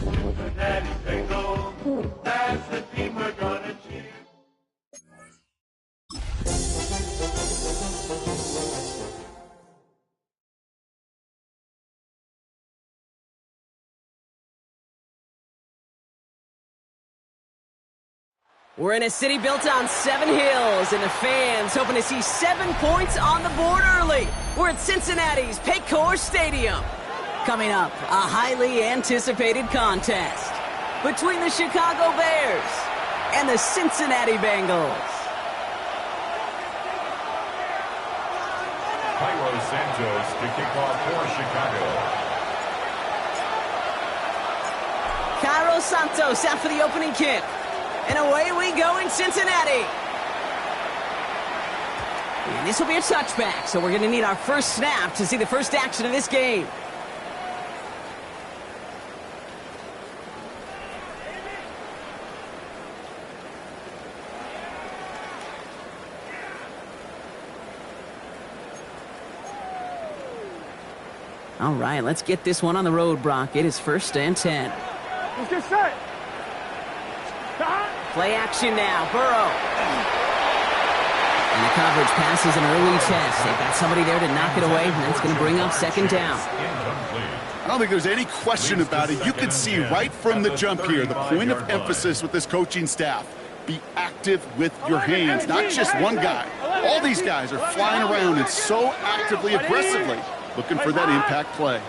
Cincinnati Bengals, that's the team we're gonna cheer. We're in a city built on 7 hills, and the fans hoping to see 7 points on the board early. We're at Cincinnati's Paycor Stadium. Coming up, a highly anticipated contest between the Chicago Bears and the Cincinnati Bengals. Cairo Santos to kick off for Chicago. Cairo Santos out for the opening kick. And away we go in Cincinnati. And this will be a touchback, so we're going to need our first snap to see the first action of this game. All right, let's get this one on the road, Brock. It is 1st and 10. Let's get set. Play action now, Burrow. And the coverage passes an early test. They've got somebody there to knock it away, and that's going to bring up 2nd down. I don't think there's any question about it. You can see right from the jump here, the point of emphasis with this coaching staff. Be active with your hands, not just one guy. All these guys are flying around and so actively, aggressively looking for that impact play.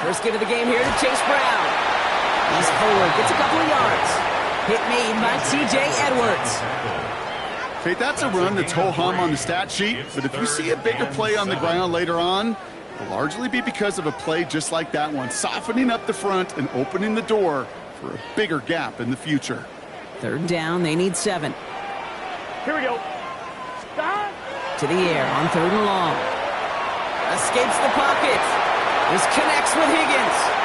First give of the game here to Chase Brown. He's forward, gets a couple of yards. Hit made by T.J. Edwards. Okay, that's a run that's ho-hum on the stat sheet, but if you see a bigger play on the ground later on, it'll largely be because of a play just like that one, softening up the front and opening the door for a bigger gap in the future. 3rd down, they need 7. Here we go. Stop. To the air on 3rd and long. Escapes the pocket. This connects with Higgins.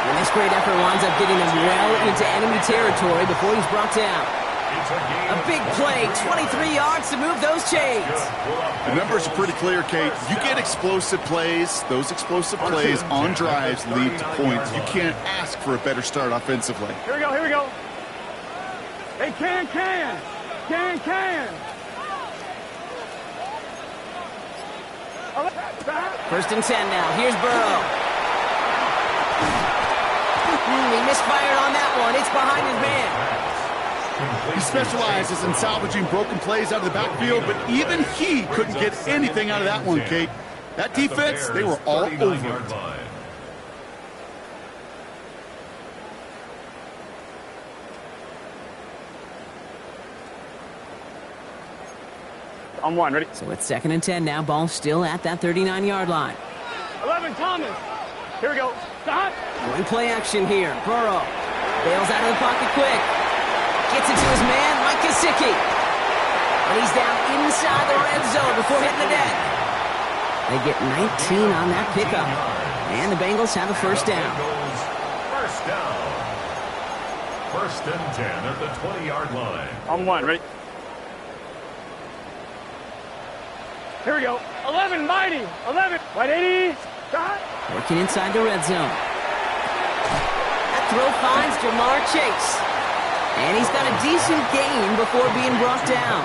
And this great effort winds up getting him well into enemy territory before he's brought down. A big play, 23 yards to move those chains. The numbers are pretty clear, Kate. You get explosive plays. Those explosive plays on drives lead to points. You can't ask for a better start offensively. Here we go, here we go. Hey, can. 1st and 10 now. Here's Burrow. He misfired on that one. It's behind his man. He specializes in salvaging broken plays out of the backfield, but even he couldn't get anything out of that one, Kate. That defense, they were all over it. On 1, ready? So it's 2nd and 10 now. Ball still at that 39-yard line. 11, Thomas. Here we go. Stop. Going play action here. Burrow bails out of the pocket quick. Gets it to his man, Mike Gesicki. And he's down inside the red zone before hitting the net. They get 19 on that pickup. And the Bengals have a 1st down. 1st down. 1st and 10 at the 20-yard line. On 1, ready? Here we go. 11, mighty. 11. Right 80. Stop. Working inside the red zone. That throw finds Jamar Chase. And he's got a decent gain before being brought down.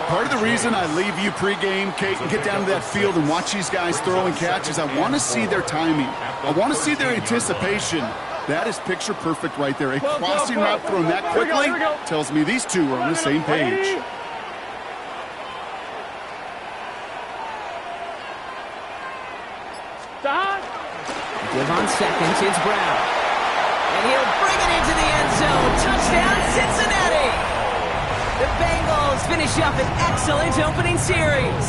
Part of the reason I leave you pregame, Kate, and get down to that field and watch these guys throw and catch is I want to see their timing. I want to see their anticipation. That is picture perfect right there. A crossing route thrown that quickly tells me these two are on the same page. Stop. Give on 2nd, it's Brown. And he'll bring it into the end zone. Touchdown, Cincinnati! The Bengals finish up an excellent opening series.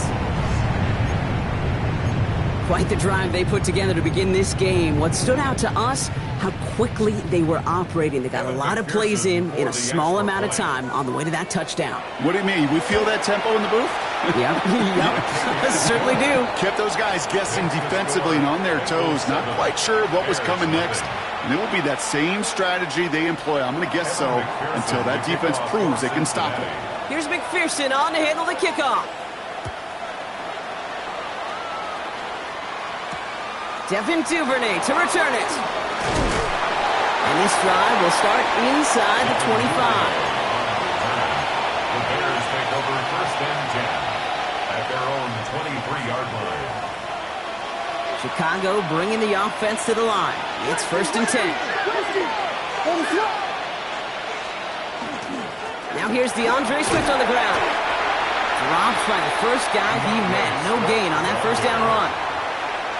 Quite the drive they put together to begin this game. What stood out to us, how quickly they were operating. They got a lot of plays in a small amount of time on the way to that touchdown. What do you mean? We feel that tempo in the booth? Yep, certainly do. Kept those guys guessing defensively and on their toes, not quite sure what was coming next. And it will be that same strategy they employ, I'm going to guess so, until that defense proves they can stop it. Here's McPherson on to handle the kickoff. Devin Duvernay to return it. And this drive will start inside the 25. The Bears take over 1st and 10 at their own 23-yard line. Chicago bringing the offense to the line. It's 1st and 10. Now here's DeAndre Swift on the ground. Dropped by the first guy he met. No gain on that first down run.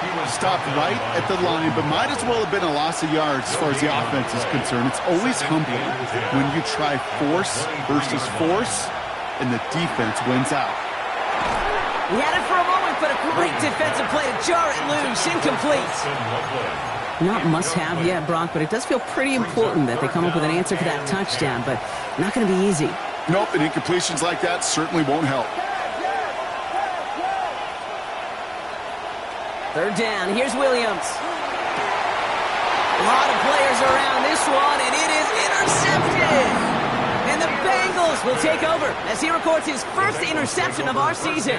He was stopped right at the line, but might as well have been a loss of yards as far as the offense is concerned. It's always humbling when you try force versus force, and the defense wins out. He had it for a moment, but a great defensive play to jar it loose. Incomplete. Not must-have yet, Brock, but it does feel pretty important that they come up with an answer for that touchdown, but not going to be easy. Nope, and incompletions like that certainly won't help. 3rd down, here's Williams. A lot of players around this one, and it is intercepted. And the Bengals will take over as he records his first interception of our season.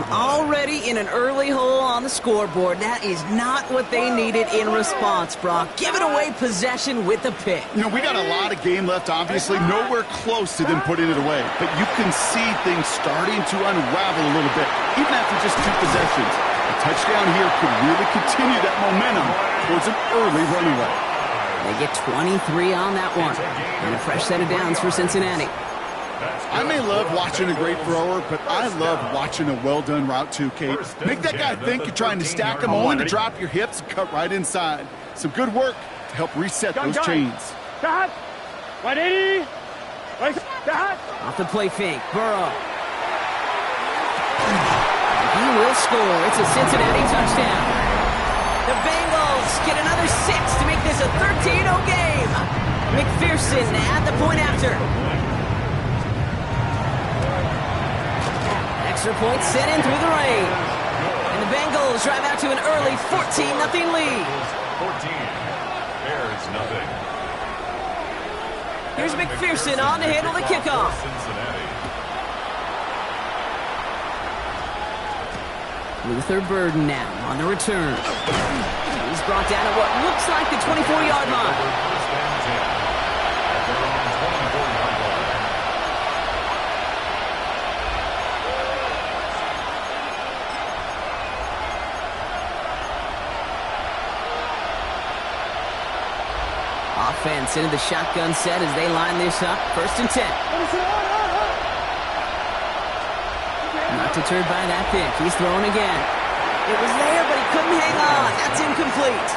Already in an early hole on the scoreboard. That is not what they needed in response, Brock. Giving away possession with the pick. You know, we got a lot of game left, obviously. Nowhere close to them putting it away. But you can see things starting to unravel a little bit, even after just 2 possessions. A touchdown here could really continue that momentum towards an early runaway. They get 23 on that one. And a fresh set of downs for Cincinnati. I may love watching a great thrower, but I love watching a well-done route too, Kate. Make that guy think you're trying to stack him, only to drop your hips and cut right inside. Some good work to help reset those chains. 180. Off the play fake, Burrow. He will score. It's a Cincinnati touchdown. The Bengals get another 6 to make this a 13-0 game. McPherson at the point after. Extra point sent in through the rain. And the Bengals drive out to an early 14-0 lead. 14. Bears nothing. Here's McPherson on to handle the kickoff. Cincinnati. Luther Burden now on the return. He's brought down at what looks like the 24-yard line. 1st and 10 at their own 24-yard line. Offense into the shotgun set as they line this up. 1st and 10. Not deterred by that pick. He's throwing again. It was there, but he couldn't hang on. That's incomplete.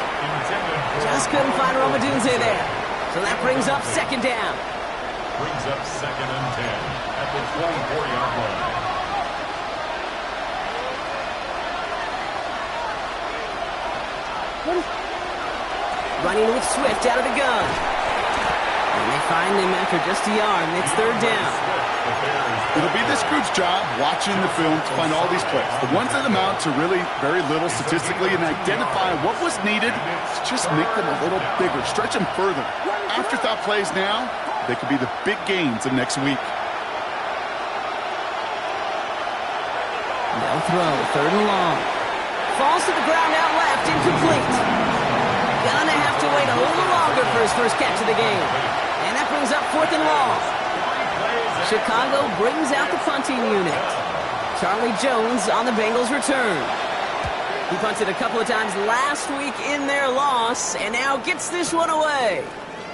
Just couldn't find Romadunze there. So that brings up 2nd down. Brings up 2nd and 10 at the 24-yard line. Running with Swift out of the gun. And they find him after just a yard, and it's 3rd down. It'll be this group's job watching the film to find all these plays. The ones that amount to really very little statistically and identify what was needed to just make them a little bigger, stretch them further. Afterthought plays now, they could be the big gains of next week. They'll throw, 3rd and long. Falls to the ground out left, incomplete. Gonna have to wait a little longer for his first catch of the game. And that brings up 4th and long. Chicago brings out the punting unit. Charlie Jones on the Bengals return. He punted a couple of times last week in their loss, and now gets this one away.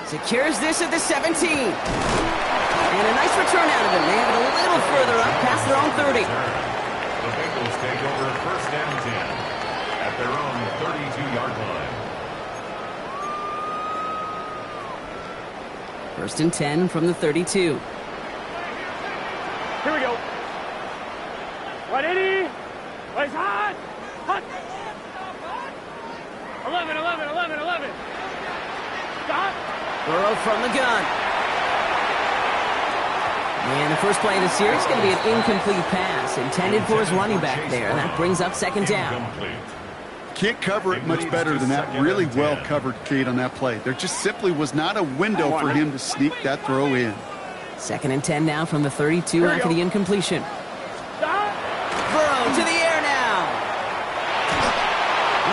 Secures this at the 17. And a nice return out of him. They have it a little further up past their own 30. The Bengals take over 1st and 10 at their own 32-yard line. 1st and 10 from the 32. Here we go. 180. 11, 11, 11, 11. Stop. Burrow from the gun. And the first play of the series is going to be an incomplete pass intended for his running back there. And that brings up second down. Can't cover it much better than that. Really well covered, Kate, on that play. There just simply was not a window for him to sneak that throw in. 2nd and 10 now from the 32 after the incompletion. Burrow to the air now.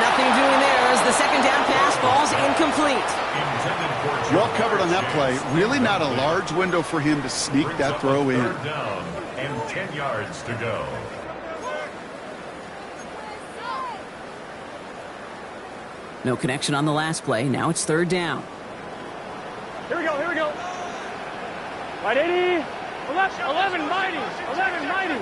Nothing doing there as the second down pass falls incomplete. Well covered on that play. Really not a large window for him to sneak that throw in. Third down and 10 yards to go. No connection on the last play. Now it's 3rd down. Here we go, here we go. Right 80. 11, mighty. 11, mighty.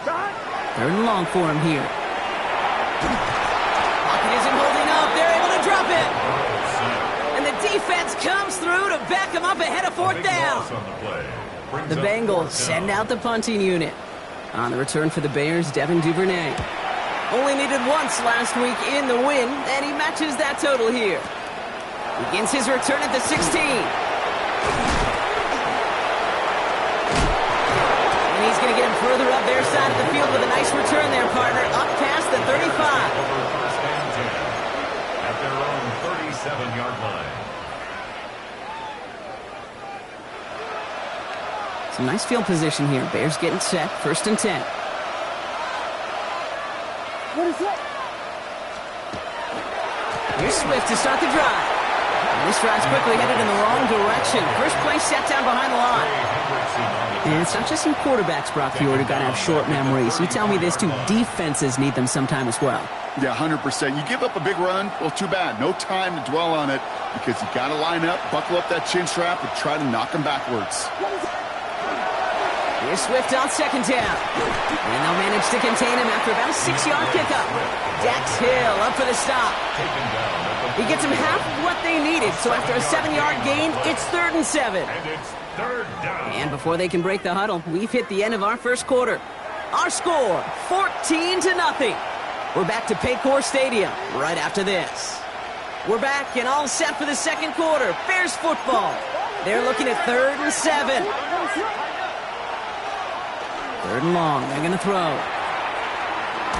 Stop. 3rd and long for him here. Pocket isn't holding up. They're able to drop it. And the defense comes through to back him up ahead of 4th down. The Bengals send out the punting unit. On the return for the Bears, Devin Duvernay. Only needed once last week in the win, and he matches that total here. Begins his return at the 16. And he's going to get him further up their side of the field with a nice return there, partner, up past the 35. Over first and 10 at their own 37-yard line. Some nice field position here. Bears getting set, 1st and 10. What is that? Here's Swift to start the drive. And this drive's quickly headed in the wrong direction. First play set down behind the line. And it's not just some quarterbacks, Brock Fiord, who got to have short memories. You tell me this too, defenses need them sometime as well. Yeah, 100%. You give up a big run, well, too bad. No time to dwell on it because you got to line up, buckle up that chin strap, and try to knock them backwards. Here's Swift on 2nd down. And they'll manage to contain him after about a 6-yard pickup. Dax Hill up for the stop. He gets him half of what they needed, so after a 7-yard gain, it's 3rd and 7. And it's 3rd down. And before they can break the huddle, we've hit the end of our first quarter. Our score, 14-0. We're back to Paycor Stadium right after this. We're back and all set for the second quarter. Bears football. They're looking at 3rd and 7. 3rd and long. They're going to throw.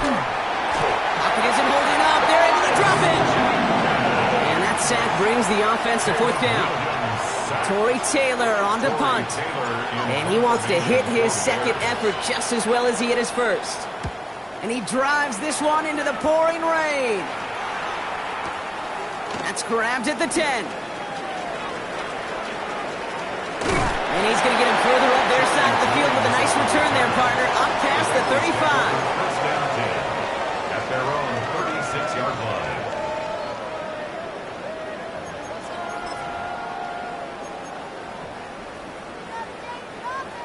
Pocket isn't holding up. They're able to drop it. And that sack brings the offense to 4th down. Torrey Taylor on to punt. And he wants to hit his second effort just as well as he hit his first. And he drives this one into the pouring rain. That's grabbed at the 10. And he's going to get him further up their side of the field with a nice return there, partner, up past the 35. First down 10 at their own 36-yard line.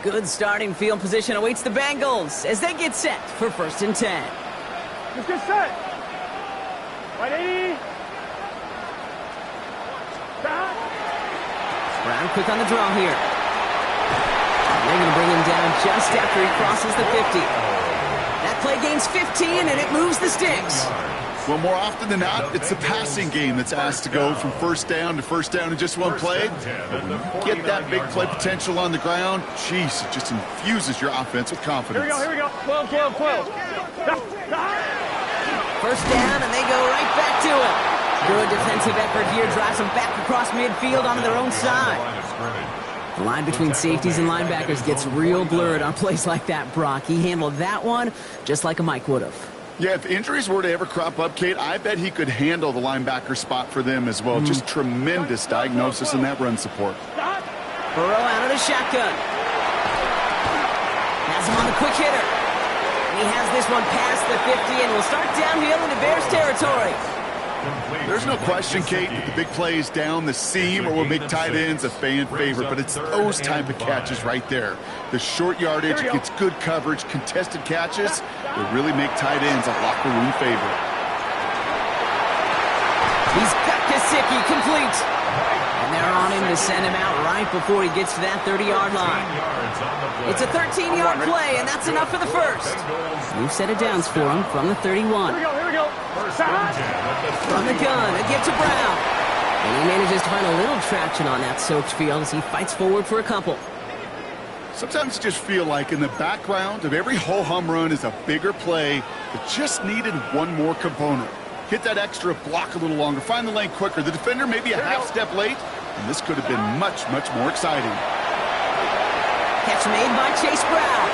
Good starting field position awaits the Bengals as they get set for 1st and 10. Let's get set. Right 80. Stop. Brown quick on the draw here. They're going to bring him down just after he crosses the 50. That play gains 15, and it moves the sticks. Well, more often than not, it's the passing game that's asked to go from 1st down to 1st down in just one play. But when you get that big play potential on the ground, geez, it just infuses your offense with confidence. Here we go. 12, 12, 12. First down, and they go right back to it. Good defensive effort here drives them back across midfield onto their own side. The line between safeties and linebackers gets real blurred on plays like that, Brock. He handled that one just like a Mike would have. Yeah, if injuries were to ever crop up, Kate, I bet he could handle the linebacker spot for them as well. Just tremendous diagnosis in that run support. Burrow out of the shotgun. Has him on the quick hitter. And he has this one past the 50 and will start downhill into Bears territory. There's no question, Kate, that the big plays down the seam or will make tight ends a fan favorite, but it's those type of catches right there. The short yardage gets good coverage, contested catches that really make tight ends a locker room favorite. He's got Gesicki complete. And they're on him to send him out right before he gets to that 30-yard line. It's a 13-yard play, and that's enough for the first. New set of downs for him from the 31. First and 10 at the 30. From the gun, a give to Brown. And he manages to find a little traction on that soaked field as he fights forward for a couple. Sometimes you just feel like in the background of every ho-hum run is a bigger play that just needed one more component. Hit that extra block a little longer, find the lane quicker. The defender maybe a half step late, and this could have been much, much more exciting. Catch made by Chase Brown.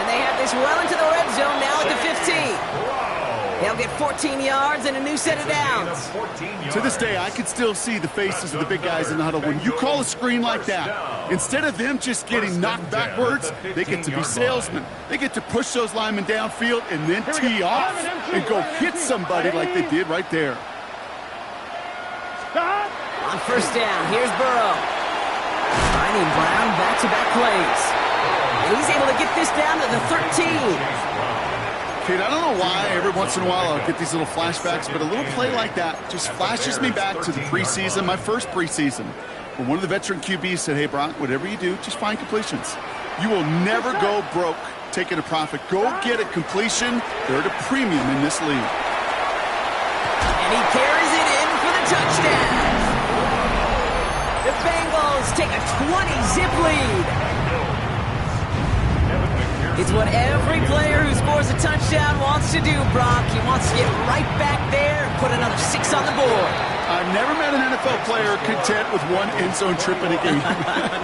And they have this well into the red zone now at the 15. They'll get 14 yards and a new set of downs. To this day, I can still see the faces of the big guys in the huddle. When you call a screen like that, instead of them just getting knocked backwards, they get to be salesmen. They get to push those linemen downfield and then tee off and go hit somebody like they did right there. On first down, here's Burrow. Finding Brown back-to-back plays. And he's able to get this down to the 13. Kate, I don't know why every once in a while I'll get these little flashbacks, but a little play like that just flashes me back to the preseason, my first preseason, where one of the veteran QBs said, hey, Brock, whatever you do, just find completions. You will never go broke taking a profit. Go get a completion. They're at a premium in this league. And he carries it in for the touchdown. The Bengals take a 20-zip lead. It's what every player who scores a touchdown wants to do, Brock. He wants to get right back there and put another 6 on the board. I've never met an NFL player content with one end zone trip in a game.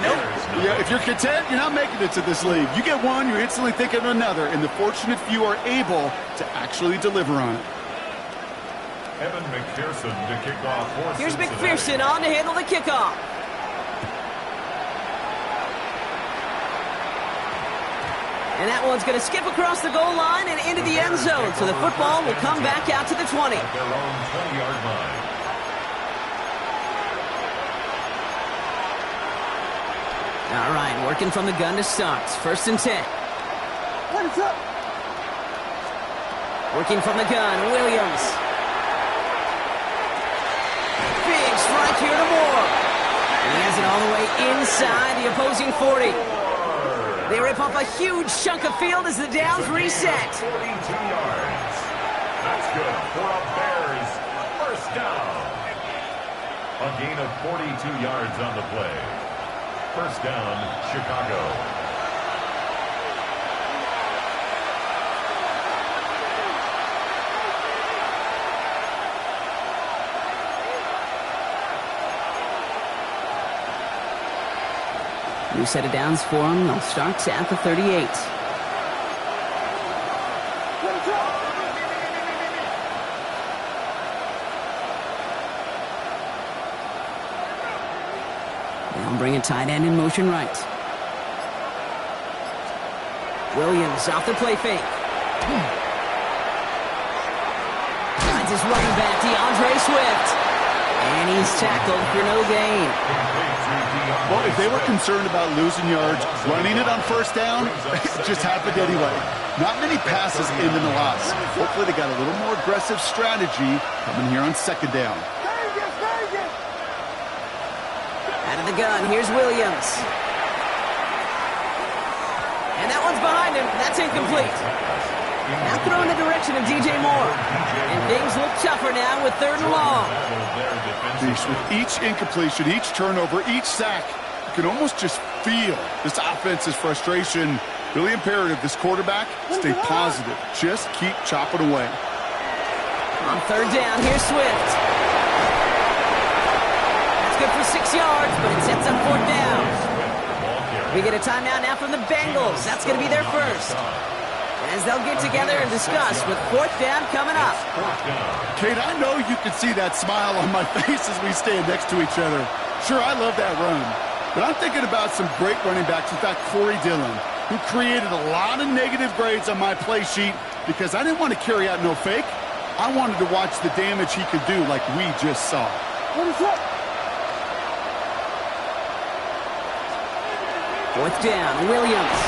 Nope. Yeah, if you're content, you're not making it to this league. You get one, you're instantly thinking of another, and the fortunate few are able to actually deliver on it. Evan McPherson to kick off for Here's Cincinnati. McPherson on to handle the kickoff. And that one's going to skip across the goal line and into the end zone. So the football will come back out to the 20. At their own 20-yard line. All right, working from the gun to start. First and 10. Working from the gun, Williams. Big strike here to Moore. And he has it all the way inside the opposing 40. They rip off a huge chunk of field as the downs reset. 42 yards. That's good for a Bears first down. A gain of 42 yards on the play. First down, Chicago. New set of downs for him. They'll start at the 38. They'll bring a tight end in motion right. Williams off the play fake. Finds his running back, DeAndre Swift. And he's tackled for no gain. Well, if they were concerned about losing yards, running it on first down, it just happened anyway. Not many passes end in a loss. Hopefully they got a little more aggressive strategy coming here on second down. Out of the gun, here's Williams. And that one's behind him. That's incomplete. Now throw in the direction of DJ Moore. And things look tougher now with 3rd and long. With each incompletion, each turnover, each sack, you can almost just feel this offense's frustration. Really imperative, this quarterback, stay positive. Just keep chopping away. On 3rd down, here's Swift. That's good for 6 yards, but it sets up 4th down. We get a timeout now from the Bengals. That's going to be their first. As they'll get together and discuss with 4th down coming up. Kate, I know you can see that smile on my face as we stand next to each other. Sure, I love that run. But I'm thinking about some great running backs with that Corey Dillon, who created a lot of negative grades on my play sheet because I didn't want to carry out no fake. I wanted to watch the damage he could do like we just saw. What is that? 4th down, Williams.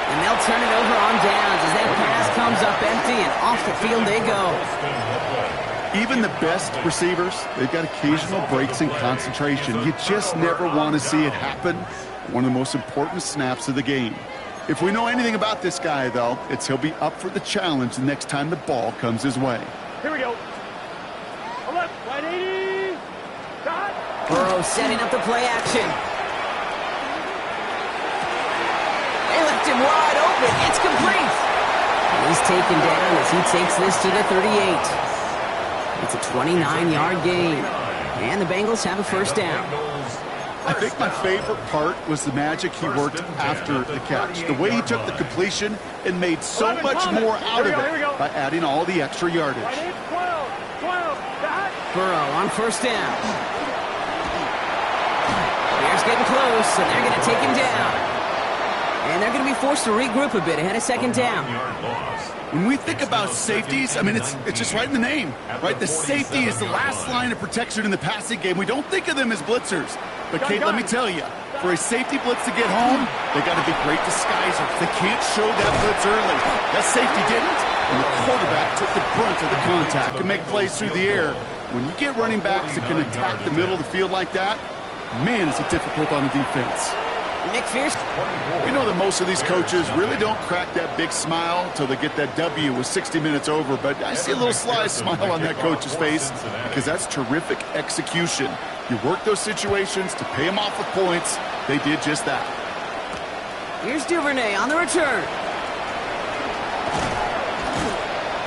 And they'll turn it over on downs as that pass comes up empty and off the field they go. Even the best receivers, they've got occasional breaks in concentration. You just never want to see it happen. One of the most important snaps of the game. If we know anything about this guy, though, it's he'll be up for the challenge the next time the ball comes his way. Here we go. Left, right 80. Shot. Burrow setting up the play action. They left him wide open. It's complete. He's taken down as he takes this to the 38. It's a 29-yard gain. And the Bengals have a first down. I think my favorite part was the magic he worked after the catch. The way he took the completion and made so much more out of it by adding all the extra yardage. 12. Burrow on first down. Bears getting close, and they're going to take him down. And they're going to be forced to regroup a bit ahead of second down. When we think about safeties, I mean, it's just right in the name, right? The safety is the last line of protection in the passing game. We don't think of them as blitzers. But, Kate, let me tell you, for a safety blitz to get home, they got to be great disguisers. They can't show that blitz early. That safety didn't, and the quarterback took the brunt of the contact and make plays through the air. When you get running backs that can attack the middle of the field like that, man, is it difficult on the defense. McPherson. We know that most of these coaches really don't crack that big smile till they get that W with 60 minutes over, but I see a little sly smile on that coach's face because that's terrific execution. You work those situations to pay them off with points. They did just that. Here's Duvernay on the return.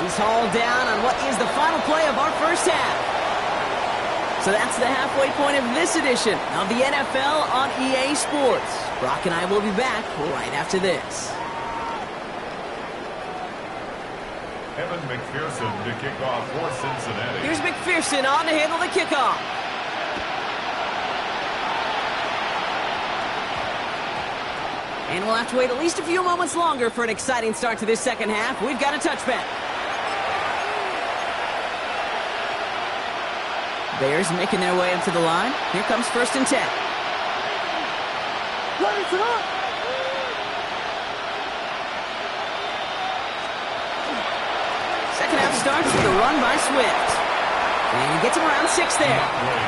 He's hauled down on what is the final play of our first half. So that's the halfway point of this edition of the NFL on EA Sports. Brock and I will be back right after this. Evan McPherson to kick off for Cincinnati. Here's McPherson on to handle the kickoff. And we'll have to wait at least a few moments longer for an exciting start to this second half. We've got a touchback. Bears making their way up to the line. Here comes 1st and 10. Second half starts with a run by Swift. And he gets him around 6 there.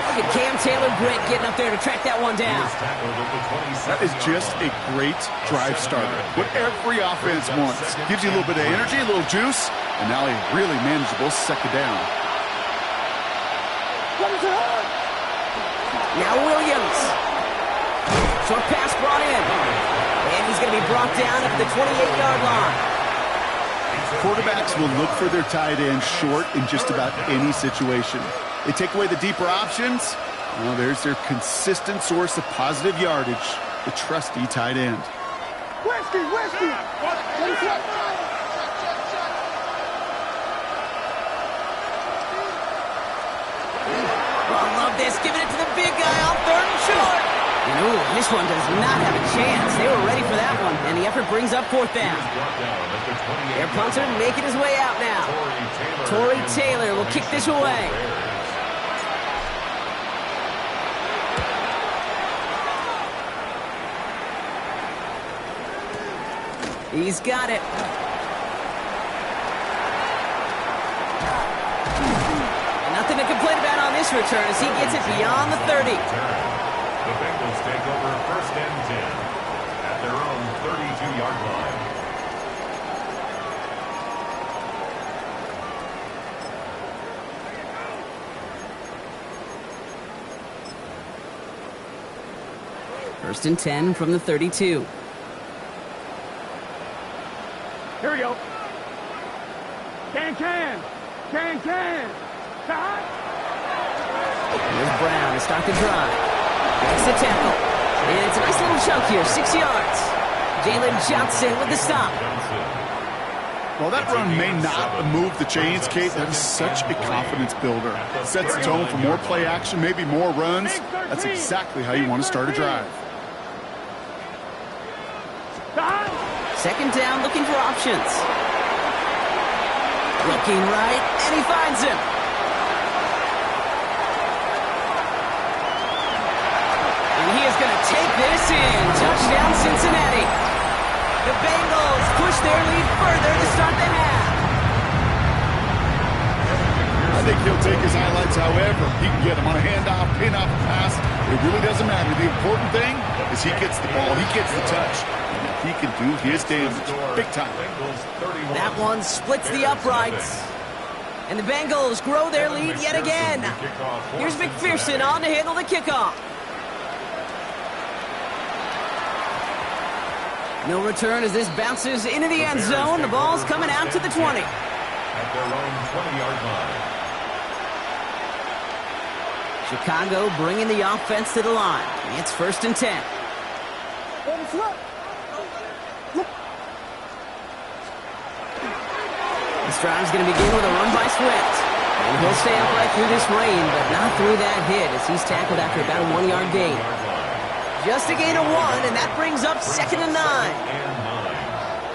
Look at Cam Taylor-Britt getting up there to track that one down. That is just a great drive starter. What every offense wants. Gives you a little bit of energy, a little juice, and now a really manageable second down. Now Williams. Short pass brought in. And he's going to be brought down at the 28-yard line. Quarterbacks will look for their tight end short in just about any situation. They take away the deeper options. Well, there's their consistent source of positive yardage, the trusty tight end. This, giving it to the big guy on 3rd and short. And ooh, this one does not have a chance. They were ready for that one, and the effort brings up 4th down. Their punter making his way out now. Torrey Taylor will kick this away. He's got it. Nothing to complain about on this return as he gets it beyond the 30. The Bengals take over 1st and 10 at their own 32-yard line. First and 10 from the 32. Here we go. Can. Shot. Here's Brown to start the drive. Makes the tackle. And it's a nice little chunk here, 6 yards. Jalen Johnson with the stop. While that run may not move the chains, Kate, that is such a confidence builder. It sets the tone for more play action, maybe more runs. That's exactly how you want to start a drive. Second down, looking for options. Looking right, and he finds him. And he is going to take this in. Touchdown, Cincinnati. The Bengals push their lead further to start the half. I think he'll take his highlights however he can get them on a handoff, pin-off, pass. It really doesn't matter. The important thing is he gets the ball. He gets the touch. And that he can do his damage. Big time. That one splits the uprights. And the Bengals grow their lead yet again. Here's McPherson on to handle the kickoff. No return as this bounces into the end zone. The ball's coming out to the 20. At their own 20-yard line. Chicago bringing the offense to the line. It's 1st and 10. This drive's going to begin with a run by Swift. And he'll stay upright through this rain, but not through that hit as he's tackled after about a 1-yard gain. Just a gain of 1, and that brings up 2nd and 9.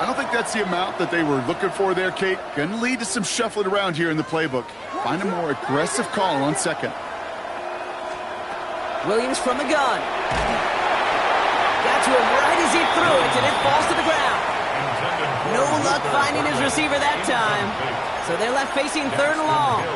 I don't think that's the amount that they were looking for there, Kate. Going to lead to some shuffling around here in the playbook. Find a more aggressive call on 2nd. Williams from the gun. Got to him right as he threw it, and it falls to the ground. No luck finding his receiver that time. So they're left facing 3rd and long.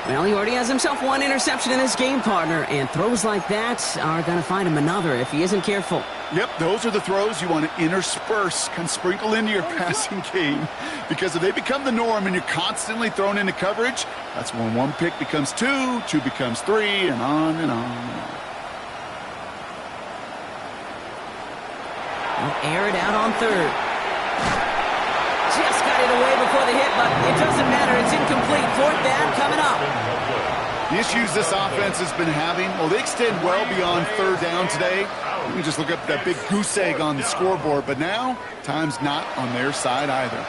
Well, he already has himself 1 interception in this game, partner, and throws like that are going to find him another if he isn't careful. Yep, those are the throws you want to intersperse, can sprinkle into your passing game. Because if they become the norm and you're constantly thrown into coverage, that's when 1 pick becomes 2, 2 becomes 3, and on and on and on. They'll air it out on 3rd. Just got it away before the hit, but it doesn't matter. It's incomplete. 4th down coming up. The issues this offense has been having, well, they extend well beyond 3rd down today. You can just look up that big goose egg on the scoreboard, but now time's not on their side either.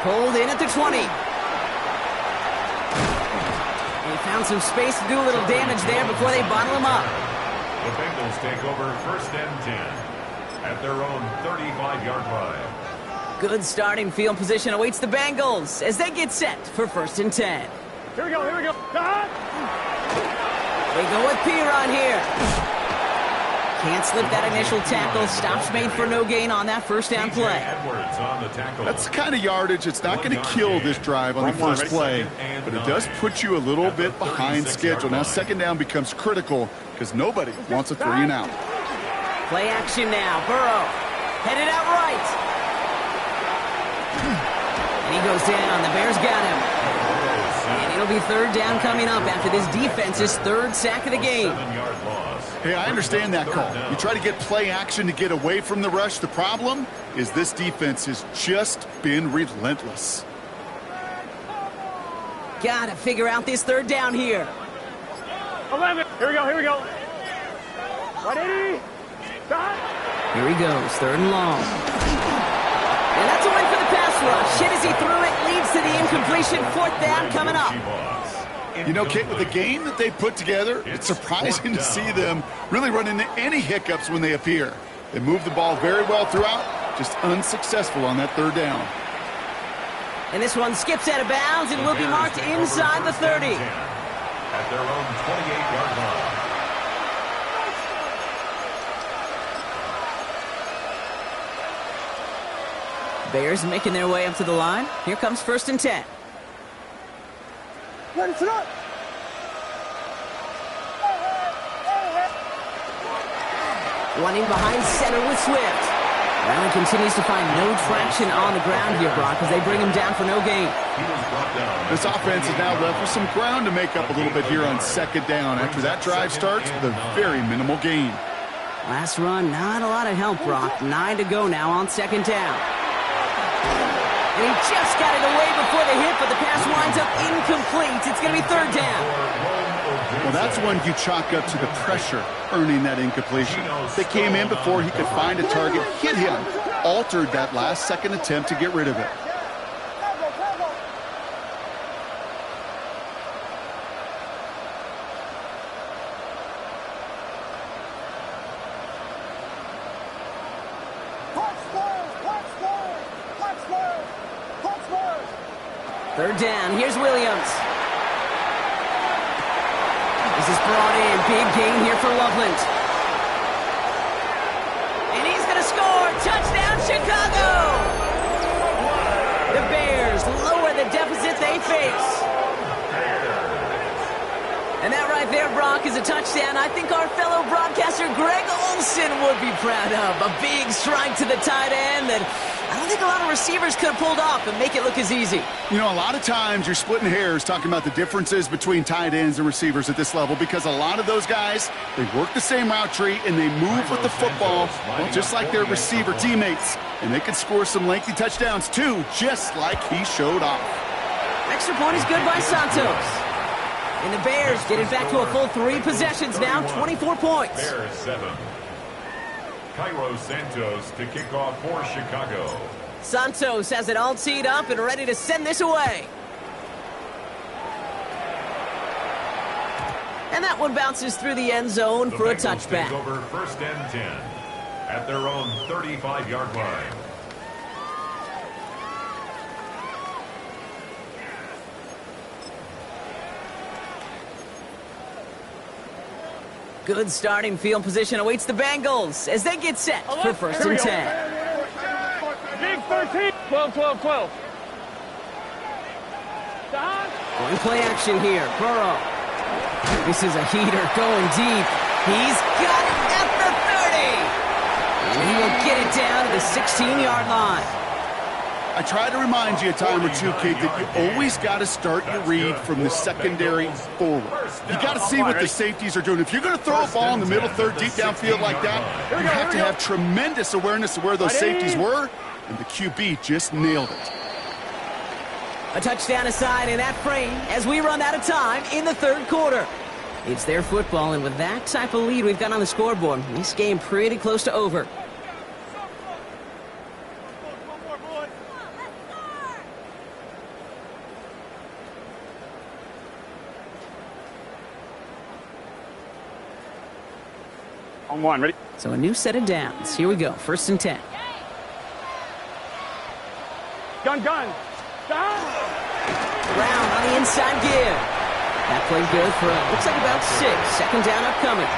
Pulled in at the 20. They found some space to do a little damage there before they bottle him up. The Bengals take over 1st and 10 at their own 35-yard line. Good starting field position awaits the Bengals as they get set for 1st and 10. Here we go, here we go. They go with Piron here. Can't slip that initial tackle. Stops made for no gain on that 1st down play. That's the kind of yardage. It's not going to kill this drive on the first play, but it does put you a little bit behind schedule. Now 2nd down becomes critical because nobody wants a 3 and out. Play action now. Burrow headed out right. And he goes down. The Bears got him. And it'll be 3rd down coming up after this defense's 3rd sack of the game. Hey, I understand that call. You try to get play action to get away from the rush. The problem is this defense has just been relentless. Gotta figure out this 3rd down here. 11. Here we go, here we go. 180. Here he goes, 3rd and long. And that's a win for the pass rush. Hit as he threw it, leads to the incompletion. 4th down coming up. You know, Kate, with the game that they put together, it's surprising to see them really run into any hiccups when they appear. They move the ball very well throughout, just unsuccessful on that 3rd down. And this one skips out of bounds and will be marked inside the 30. At their own 28-yard line. Bears making their way up to the line. Here comes 1st and 10. Running behind center with Swift. Allen continues to find no traction on the ground here, Brock, as they bring him down for no gain. This offense is now left with some ground to make up a little bit here on 2nd down after that drive starts with a very minimal gain. Last run, not a lot of help, Brock. 9 to go now on 2nd down. And he just got it away before the hit, but the pass winds up incomplete. It's going to be 3rd down. Well, that's one you chalk up to the pressure earning that incompletion. They came in before he could find a target, hit him, altered that last second attempt to get rid of it. Third down. Here's Williams. This is brought in. Big gain here for Loveland. And he's going to score. Touchdown, Chicago. The Bears lower the deficit they face. block is a touchdown I think our fellow broadcaster Greg Olson would be proud of. A big strike to the tight end that I don't think a lot of receivers could have pulled off and make it look as easy. You know, a lot of times you're splitting hairs talking about the differences between tight ends and receivers at this level because a lot of those guys, they work the same route tree and they move with the football, well, just like their receiver teammates. And they can score some lengthy touchdowns too, just like he showed off. Extra point is good by Santos. And the Bears get it back to a full 3 possessions now, 24 points. Bears 7. Cairo Santos to kick off for Chicago. Santos has it all teed up and ready to send this away. And that one bounces through the end zone for a touchback. Take over 1st and 10 at their own 35-yard line. Good starting field position awaits the Bengals as they get set for 1st and 10. Big 13. 12, 12, 12. Going play action here. Burrow. This is a heater going deep. He's got it at the 30. And he will get it down to the 16-yard line. I try to remind you a time or two, Kate, that you always got to start your read from the secondary forward. You got to see what the safeties are doing. If you're going to throw a ball in the middle third, deep downfield like that, you have to have tremendous awareness of where those safeties were, and the QB just nailed it. A touchdown aside in that frame as we run out of time in the 3rd quarter. It's their football, and with that type of lead we've got on the scoreboard, this game pretty close to over. On 1, ready? So a new set of downs. Here we go, 1st and 10. Gun. Brown on the inside give. That played good for, looks like about 6. 2nd down upcoming.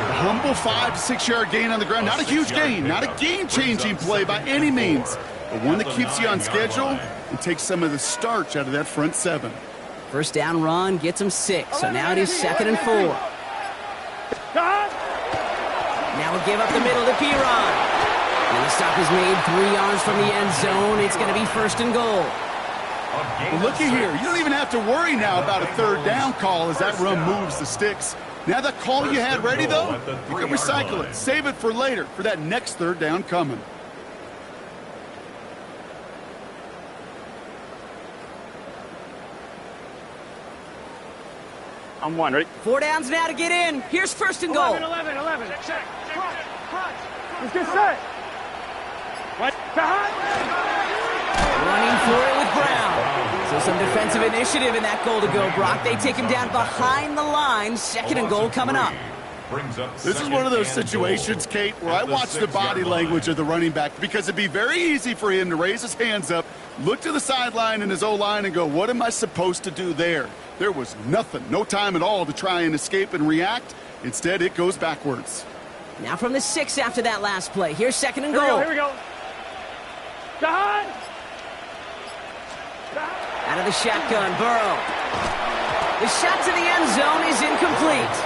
A humble 5 to 6 yard gain on the ground. Not a huge gain, not a game-changing play by any means, but one that keeps you on schedule and takes some of the starch out of that front 7. 1st down run gets him 6, so now it is 2nd and 4. Now we'll give up the middle to Piron. And the stop is made 3 yards from the end zone. It's going to be 1st and goal. Well, looky here. You don't even have to worry now about a 3rd down call as that run moves the sticks. Now that call you had ready, though, you can recycle it. Save it for later for that next 3rd down coming. On 1, ready? 4 downs now to get in. Here's 1st and goal. 11. Check. Let's get set. Right. Running for it with Brown. So some defensive initiative in that goal to go, Brock. They take him down behind the line. 2nd and goal coming up. This is one of those situations, Kate, where I watch the body language of the running back because it'd be very easy for him to raise his hands up, look to the sideline in his O-line and go, what am I supposed to do there? There was nothing, no time at all to try and escape and react. Instead, it goes backwards. Now from the 6 after that last play. Here's 2nd and goal. Here we go. Out of the shotgun, Burrow. The shot to the end zone is incomplete.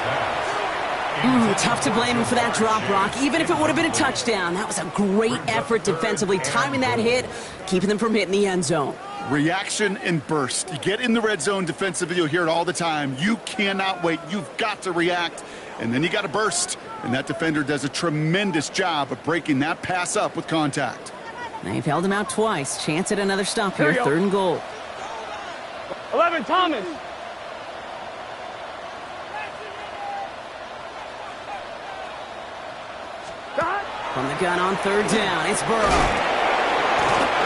Tough to blame him for that drop, Rock. Even if it would have been a touchdown, that was a great effort defensively, timing that hit, keeping them from hitting the end zone. Reaction and burst. You get in the red zone defensively, you'll hear it all the time. You cannot wait. You've got to react, and then you got to burst. And that defender does a tremendous job of breaking that pass up with contact. They've held him out twice. Chance at another stop here, 3rd and goal. 11, Thomas. From the gun on 3rd down, it's Burrow.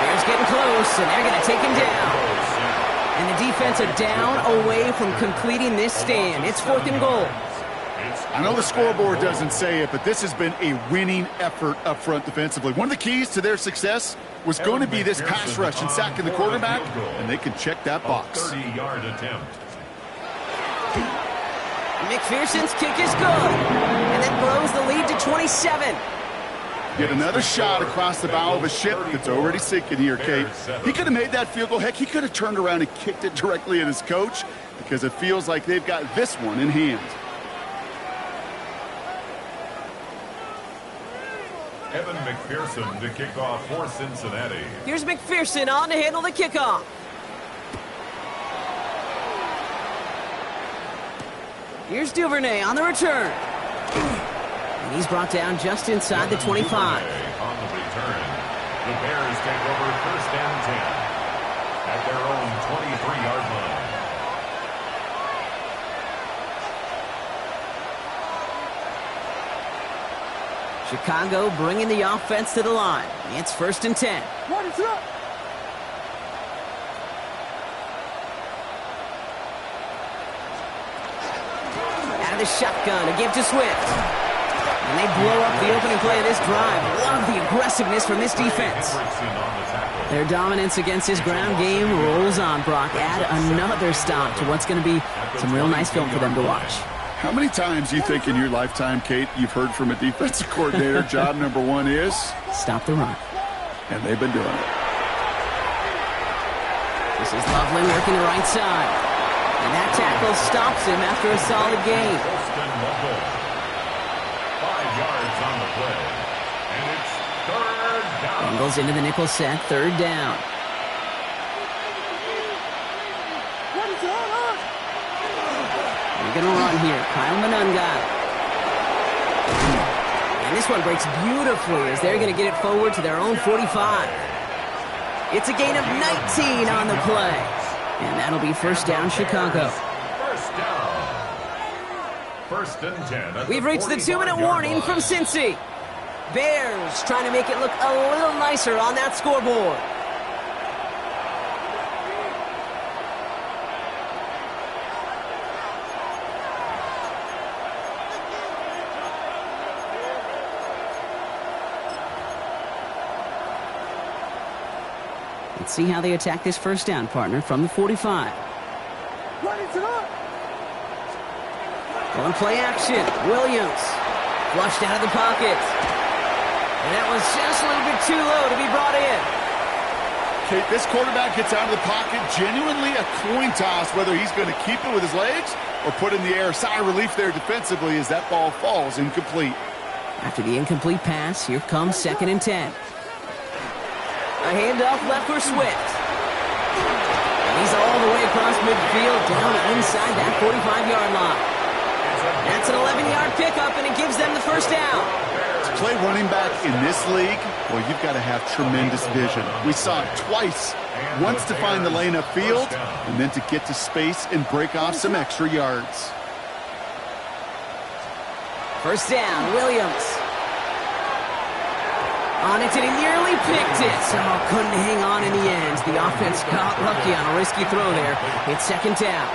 Bears getting close, and they're going to take him down. And the defense are down away from completing this stand. It's 4th and goal. I know the scoreboard doesn't say it, but this has been a winning effort up front defensively. One of the keys to their success was going to be this pass rush and sacking the quarterback, and they can check that box. 30-yard attempt. McPherson's kick is good, and that blows the lead to 27. Get another shot across the bow of a ship that's already sinking here, Kate. He could have made that field goal. Heck, he could have turned around and kicked it directly at his coach because it feels like they've got this one in hand. Evan McPherson to kick off for Cincinnati. Here's McPherson on to handle the kickoff. Here's Duvernay on the return. And he's brought down just inside the 25. On the return, the Bears take over 1st and 10 at their own 23-yard line. Chicago bringing the offense to the line. It's 1st and 10. What is up? Out of the shotgun, a give to Swift. And they blow up the opening play of this drive. Love the aggressiveness from this defense. Their dominance against this ground game rolls on, Brock. Add another stop to what's going to be some real nice film for them to watch. How many times do you think in your lifetime, Kate, you've heard from a defensive coordinator, job number one is? Stop the run. And they've been doing it. This is Loveland working the right side. And that tackle stops him after a solid gain. 5 yards on the play. And it's 3rd down. Bengals into the nickel set, 3rd down. What is going on? They're going to run here. Kyle Manunga. And this one breaks beautifully as they're going to get it forward to their own 45. It's a gain of 19 on the play. And that'll be 1st down, Chicago. 1st down. 1st and 10. We've reached the 2-minute warning from Cincy. Bears trying to make it look a little nicer on that scoreboard. Let's see how they attack this 1st down, partner, from the 45. What is up? On play action, Williams flushed out of the pocket. And that was just a little bit too low to be brought in. Kate, this quarterback gets out of the pocket, genuinely a coin toss whether he's going to keep it with his legs or put it in the air. Sigh of relief there defensively as that ball falls incomplete. After the incomplete pass, here comes 2nd and 10. A handoff left for Swift. And he's all the way across midfield, down inside that 45-yard line. That's an 11-yard pickup, and it gives them the 1st down. To play running back in this league, well, you've got to have tremendous vision. We saw it twice. Once to find the lane upfield, and then to get to space and break off some extra yards. 1st down, Williams. On it, and he nearly picked it. So couldn't hang on in the end. The offense got lucky on a risky throw there. It's 2nd down.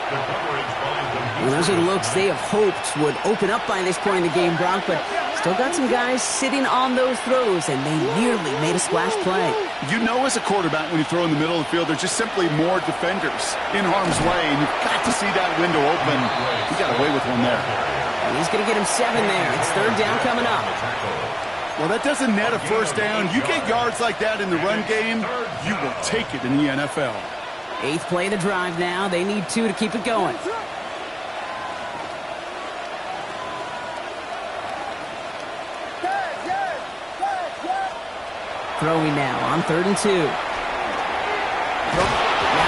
And those are the looks they have hoped would open up by this point in the game, Brock, but still got some guys sitting on those throws, and they nearly made a splash play. You know as a quarterback when you throw in the middle of the field, there's just simply more defenders in harm's way, and you've got to see that window open. He got away with one there. And he's going to get him 7 there. It's 3rd down coming up. Well, that doesn't net a 1st down. You get yards like that in the run game, you will take it in the NFL. 8th play of the drive now. They need 2 to keep it going. Throwing now on 3rd and 2. Now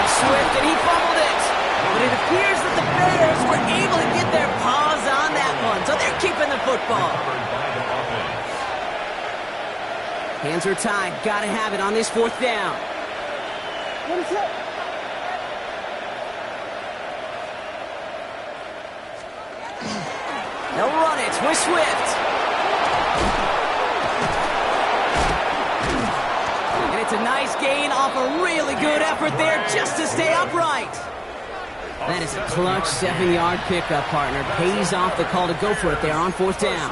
Swift, and he fumbled it. But it appears that the Bears were able to get their paws on that one, so they're keeping the football. Hands are tied. Got to have it on this 4th down. What is up? They'll run it with Swift. And it's a nice gain off a really good effort there just to stay upright. That is a clutch 7-yard pickup, partner. Pays off the call to go for it there on 4th down.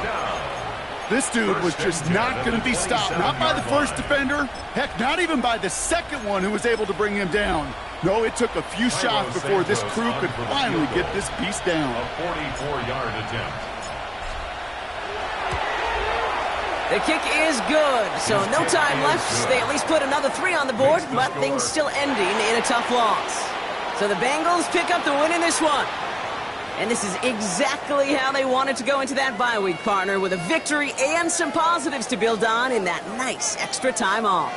This dude was just not going to be stopped. Not by the first defender. Heck, not even by the second one who was able to bring him down. No, it took a few shots before this crew could finally get this beast down. A 44-yard attempt. The kick is good, so no time left. They at least put another 3 on the board, but things still ending in a tough loss. So the Bengals pick up the win in this one. And this is exactly how they wanted to go into that bye week, partner, with a victory and some positives to build on in that nice extra time off.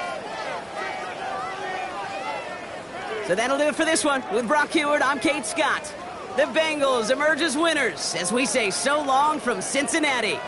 So that'll do it for this one. With Brock Heward, I'm Kate Scott. The Bengals emerge as winners as we say so long from Cincinnati.